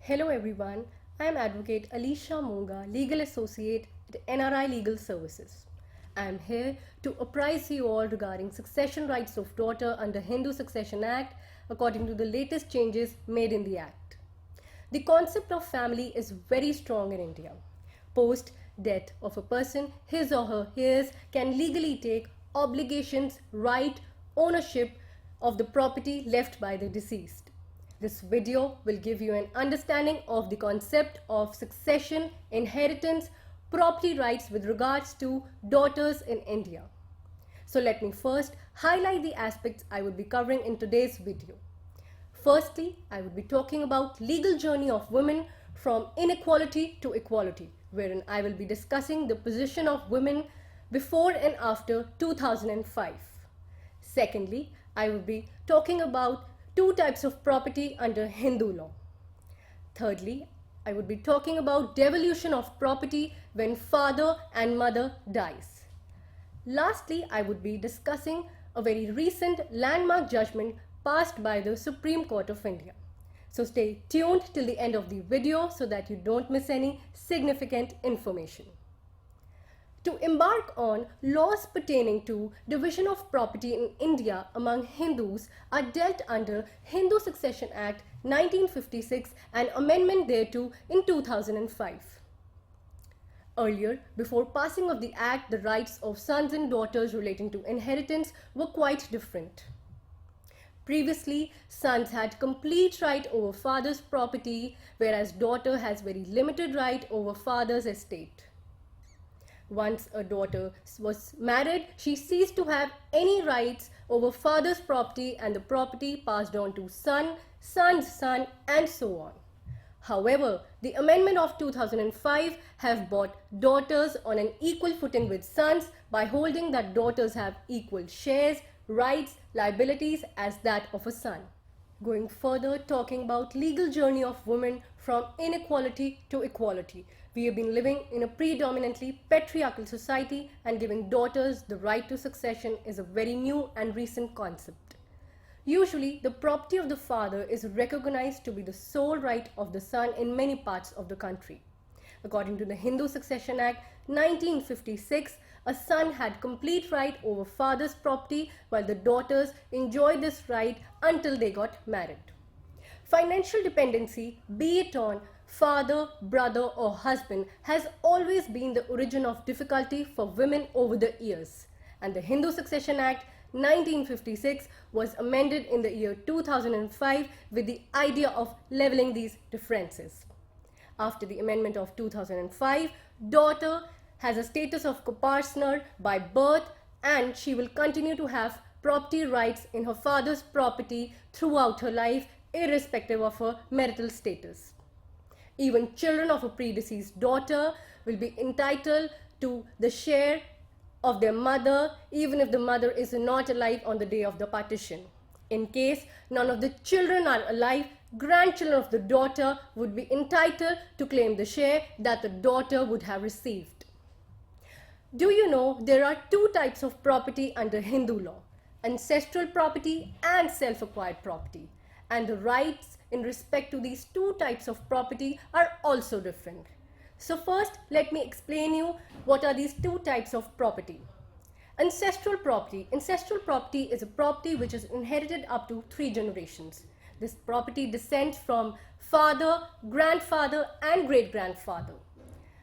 Hello everyone, I am Advocate Alisha Monga, Legal Associate at NRI Legal Services. I am here to apprise you all regarding succession rights of daughter under Hindu Succession Act according to the latest changes made in the Act. The concept of family is very strong in India. Post death of a person, his or her heirs can legally take obligations, right, ownership of the property left by the deceased. This video will give you an understanding of the concept of succession, inheritance, property rights with regards to daughters in India. So let me first highlight the aspects I would be covering in today's video. Firstly, I would be talking about legal journey of women from inequality to equality, wherein I will be discussing the position of women before and after 2005. Secondly, I will be talking about two types of property under Hindu law. Thirdly, I would be talking about devolution of property when father and mother dies. Lastly, I would be discussing a very recent landmark judgment passed by the Supreme Court of India. So stay tuned till the end of the video so that you don't miss any significant information. To embark on laws pertaining to division of property in India among Hindus are dealt under Hindu Succession Act 1956 and amendment thereto in 2005. Earlier, before passing of the Act, the rights of sons and daughters relating to inheritance were quite different. Previously, sons had complete right over father's property, whereas daughter has very limited right over father's estate. Once a daughter was married, she ceased to have any rights over father's property and the property passed on to son, son's son and so on. However, the amendment of 2005 have brought daughters on an equal footing with sons by holding that daughters have equal shares, rights, liabilities as that of a son. Going further, talking about legal journey of women from inequality to equality. We have been living in a predominantly patriarchal society and giving daughters the right to succession is a very new and recent concept. Usually, the property of the father is recognized to be the sole right of the son in many parts of the country. According to the Hindu Succession Act 1956, a son had complete right over father's property while the daughters enjoyed this right until they got married. Financial dependency, be it on father, brother or husband, has always been the origin of difficulty for women over the years, and the Hindu Succession Act 1956 was amended in the year 2005 with the idea of leveling these differences. After the amendment of 2005, daughter has a status of co-partner by birth and she will continue to have property rights in her father's property throughout her life, irrespective of her marital status. Even children of a predeceased daughter will be entitled to the share of their mother even if the mother is not alive on the day of the partition. In case none of the children are alive, grandchildren of the daughter would be entitled to claim the share that the daughter would have received. Do you know there are two types of property under Hindu law? Ancestral property and self-acquired property. And the rights in respect to these two types of property are also different. So first, let me explain you what are these two types of property. Ancestral property. Ancestral property is a property which is inherited up to 3 generations. This property descends from father, grandfather and great-grandfather.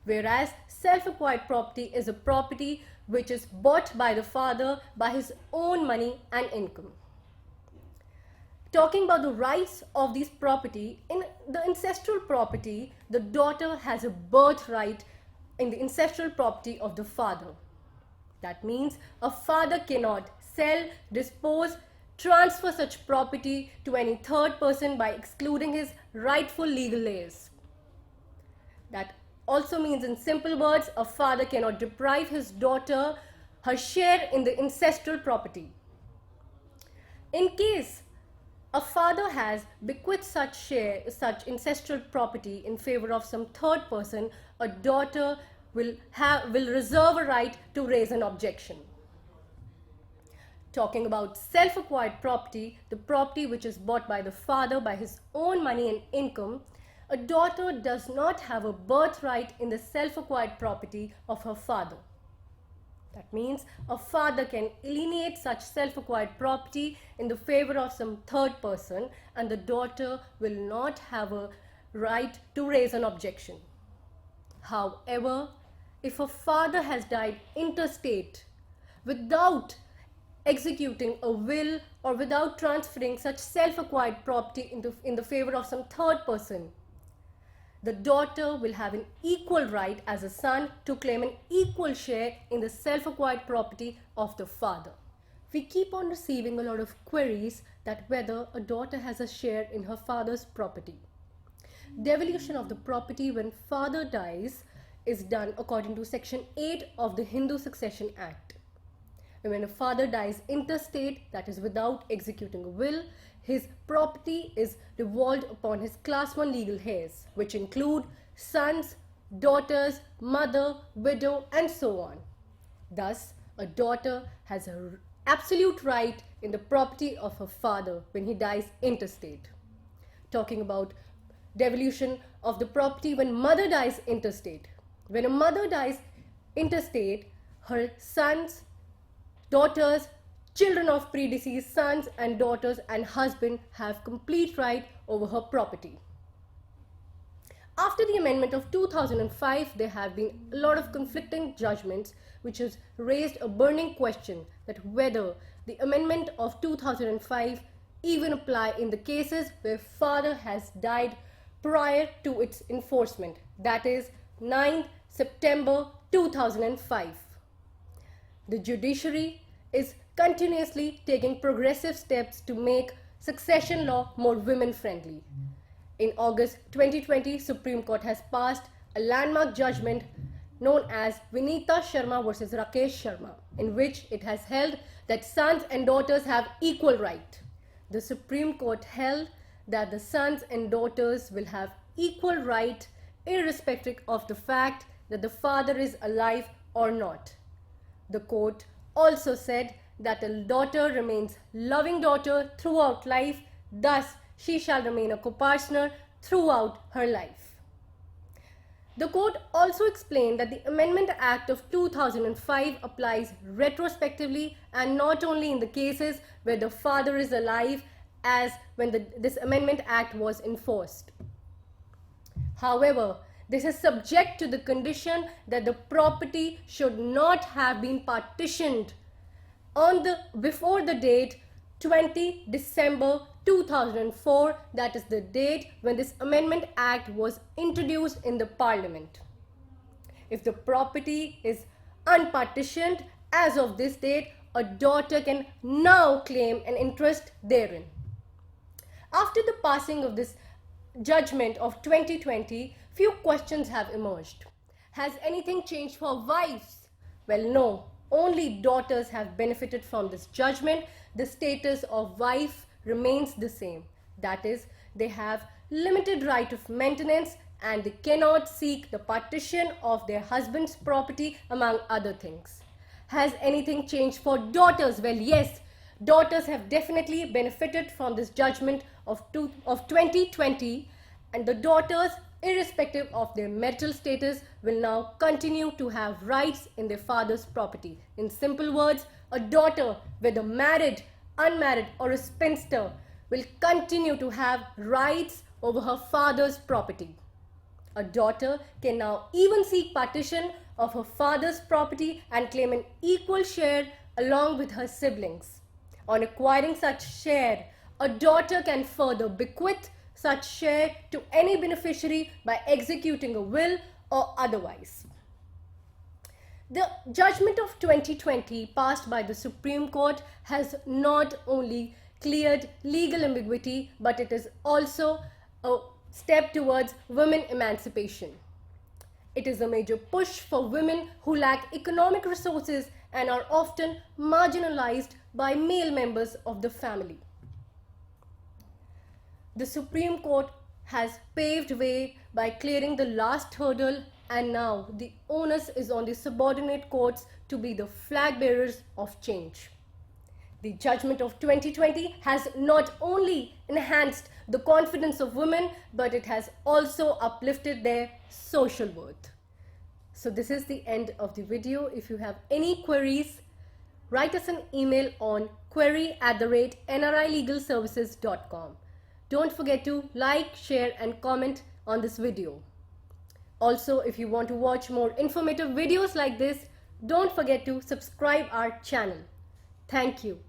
Whereas self-acquired property is a property which is bought by the father by his own money and income. Talking about the rights of these property, in the ancestral property, the daughter has a birthright in the ancestral property of the father. That means a father cannot sell, dispose, transfer such property to any third person by excluding his rightful legal heirs. That also means, in simple words, a father cannot deprive his daughter her share in the ancestral property. In case a father has bequeathed such ancestral property in favor of some third person, a daughter will reserve a right to raise an objection. Talking about self-acquired property, the property which is bought by the father by his own money and income, a daughter does not have a birthright in the self-acquired property of her father. That means a father can alienate such self-acquired property in the favor of some third person, and the daughter will not have a right to raise an objection. However, if a father has died intestate without executing a will or without transferring such self-acquired property in the favor of some third person, the daughter will have an equal right as a son to claim an equal share in the self-acquired property of the father. We keep on receiving a lot of queries that whether a daughter has a share in her father's property. Devolution of the property when father dies is done according to Section 8 of the Hindu Succession Act. And when a father dies intestate, that is without executing a will, his property is devolved upon his class 1 legal heirs, which include sons, daughters, mother, widow, and so on. Thus, a daughter has an absolute right in the property of her father when he dies intestate. Talking about devolution of the property when mother dies intestate. When a mother dies intestate, her sons, daughters, children of predeceased sons and daughters and husband have complete right over her property. After the amendment of 2005, there have been a lot of conflicting judgments which has raised a burning question that whether the amendment of 2005 even apply in the cases where father has died prior to its enforcement, that is 9th September 2005. The judiciary is continuously taking progressive steps to make succession law more women-friendly. In August 2020, Supreme Court has passed a landmark judgment known as Vinita Sharma versus Rakesh Sharma, in which it has held that sons and daughters have equal right. The Supreme Court held that the sons and daughters will have equal right irrespective of the fact that the father is alive or not. The court also said that a daughter remains loving daughter throughout life, thus she shall remain a co-partner throughout her life. The court also explained that the Amendment Act of 2005 applies retrospectively and not only in the cases where the father is alive as when this Amendment Act was enforced. However, this is subject to the condition that the property should not have been partitioned before the date 20 December 2004, that is the date when this Amendment Act was introduced in the Parliament. If the property is unpartitioned as of this date, a daughter can now claim an interest therein. After the passing of this judgment of 2020, few questions have emerged. Has anything changed for wives? Well, no. Only daughters have benefited from this judgment. The status of wife remains the same. That is, they have limited right of maintenance and they cannot seek the partition of their husband's property, among other things. Has anything changed for daughters? Well, yes. Daughters have definitely benefited from this judgment of 2020, and the daughters, irrespective of their marital status, will now continue to have rights in their father's property. In simple words, a daughter, whether married, unmarried or a spinster, will continue to have rights over her father's property. A daughter can now even seek partition of her father's property and claim an equal share along with her siblings. On acquiring such share, a daughter can further bequeath such share to any beneficiary by executing a will or otherwise. The judgment of 2020 passed by the Supreme Court has not only cleared legal ambiguity, but it is also a step towards women emancipation. It is a major push for women who lack economic resources and are often marginalized by male members of the family. The Supreme Court has paved way by clearing the last hurdle, and now the onus is on the subordinate courts to be the flag bearers of change. The judgment of 2020 has not only enhanced the confidence of women, but it has also uplifted their social worth. So this is the end of the video. If you have any queries, write us an email on query@nrilegalservices.com. Don't forget to like, share and comment on this video. Also, if you want to watch more informative videos like this, don't forget to subscribe our channel. Thank you.